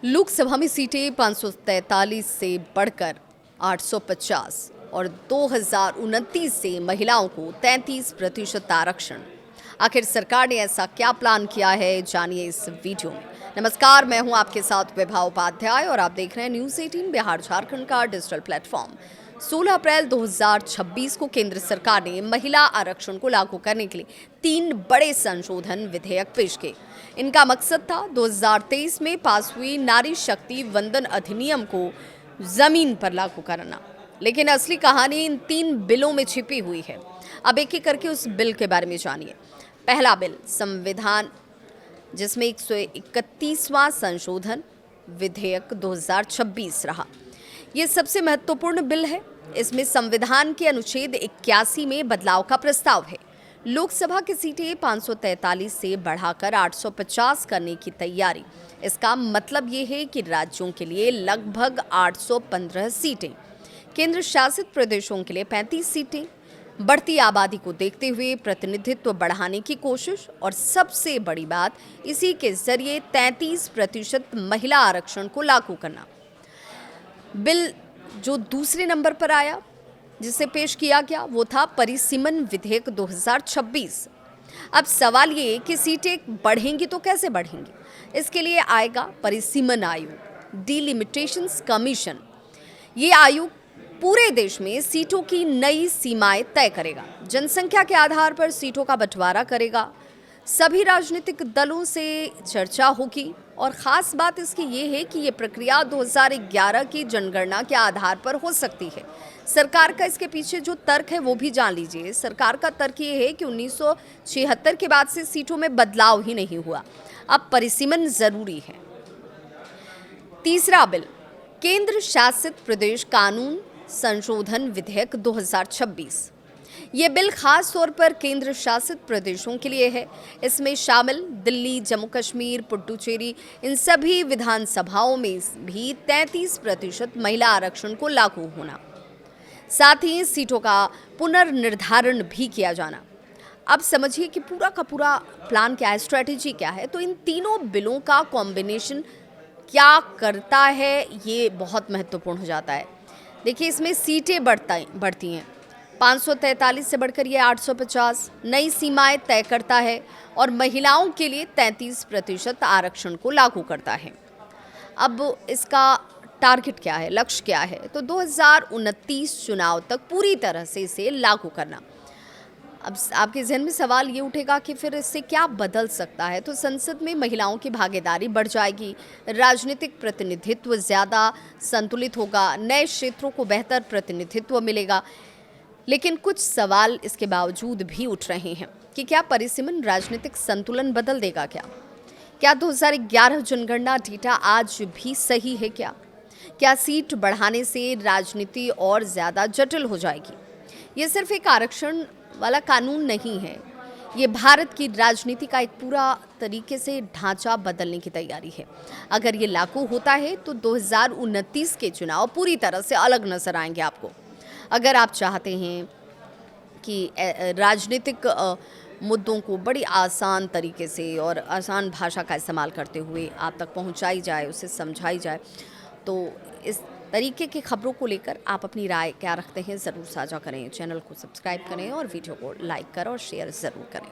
लोकसभा में सीटें 543 से बढ़कर 850 और 2029 से महिलाओं को 33% आरक्षण। आखिर सरकार ने ऐसा क्या प्लान किया है, जानिए इस वीडियो में। नमस्कार, मैं हूं आपके साथ विभा उपाध्याय और आप देख रहे हैं न्यूज़ 18 बिहार झारखंड का डिजिटल प्लेटफॉर्म। 16 अप्रैल 2026 को केंद्र सरकार ने महिला आरक्षण को लागू करने के लिए 3 बड़े संशोधन विधेयक पेश किए। इनका मकसद था 2023 में पास हुई नारी शक्ति वंदन अधिनियम को जमीन पर लागू करना। लेकिन असली कहानी इन 3 बिलों में छिपी हुई है। अब एक एक करके उस बिल के बारे में जानिए। पहला बिल संविधान, जिसमें 131वां संशोधन विधेयक 2026 रहा। ये सबसे महत्वपूर्ण बिल है। इसमें संविधान के अनुच्छेद 81 में बदलाव का प्रस्ताव है। लोकसभा की सीटें 543 से बढ़ाकर 850 करने की तैयारी। इसका मतलब ये है कि राज्यों के लिए लगभग 815 सीटें, केंद्र शासित प्रदेशों के लिए 35 सीटें। बढ़ती आबादी को देखते हुए प्रतिनिधित्व बढ़ाने की कोशिश और सबसे बड़ी बात, इसी के जरिए 33% महिला आरक्षण को लागू करना। बिल जो दूसरे नंबर पर आया, जिसे पेश किया गया, वो था परिसीमन विधेयक 2026। अब सवाल ये कि सीटें बढ़ेंगी तो कैसे बढ़ेंगी? इसके लिए आएगा परिसीमन आयोग, डिलिमिटेशंस कमीशन। ये आयोग पूरे देश में सीटों की नई सीमाएं तय करेगा, जनसंख्या के आधार पर सीटों का बंटवारा करेगा। सभी राजनीतिक दलों से चर्चा होगी और ख़ास बात इसकी ये है कि ये प्रक्रिया 2011 की जनगणना के आधार पर हो सकती है। सरकार का इसके पीछे जो तर्क है वो भी जान लीजिए। सरकार का तर्क ये है कि 1976 के बाद से सीटों में बदलाव ही नहीं हुआ, अब परिसीमन ज़रूरी है। तीसरा बिल केंद्र शासित प्रदेश कानून संशोधन विधेयक 2026। ये बिल खास तौर पर केंद्र शासित प्रदेशों के लिए है। इसमें शामिल दिल्ली, जम्मू कश्मीर, पुडुचेरी, इन सभी विधानसभाओं में भी 33% महिला आरक्षण को लागू होना, साथ ही सीटों का पुनर्निर्धारण भी किया जाना। अब समझिए कि पूरा का पूरा प्लान क्या है, स्ट्रेटेजी क्या है। तो इन तीनों बिलों का कॉम्बिनेशन क्या करता है, ये बहुत महत्वपूर्ण हो जाता है। देखिए, इसमें सीटें बढ़ती हैं, 543 से बढ़कर ये 850 नई सीमाएं तय करता है और महिलाओं के लिए 33% आरक्षण को लागू करता है। अब इसका टारगेट क्या है, लक्ष्य क्या है? तो 2029 चुनाव तक पूरी तरह से इसे लागू करना। अब आपके जहन में सवाल ये उठेगा कि फिर इससे क्या बदल सकता है? तो संसद में महिलाओं की भागीदारी बढ़ जाएगी, राजनीतिक प्रतिनिधित्व ज़्यादा संतुलित होगा, नए क्षेत्रों को बेहतर प्रतिनिधित्व मिलेगा। लेकिन कुछ सवाल इसके बावजूद भी उठ रहे हैं कि क्या परिसीमन राजनीतिक संतुलन बदल देगा? क्या 2011 जनगणना डेटा आज भी सही है? क्या सीट बढ़ाने से राजनीति और ज़्यादा जटिल हो जाएगी? ये सिर्फ एक आरक्षण वाला कानून नहीं है, ये भारत की राजनीति का एक पूरा तरीके से ढांचा बदलने की तैयारी है। अगर ये लागू होता है तो 2029 के चुनाव पूरी तरह से अलग नजर आएंगे आपको। अगर आप चाहते हैं कि राजनीतिक मुद्दों को बड़ी आसान तरीके से और आसान भाषा का इस्तेमाल करते हुए आप तक पहुंचाई जाए, उसे समझाई जाए, तो इस तरीके की खबरों को लेकर आप अपनी राय क्या रखते हैं, ज़रूर साझा करें। चैनल को सब्सक्राइब करें और वीडियो को लाइक करें और शेयर ज़रूर करें।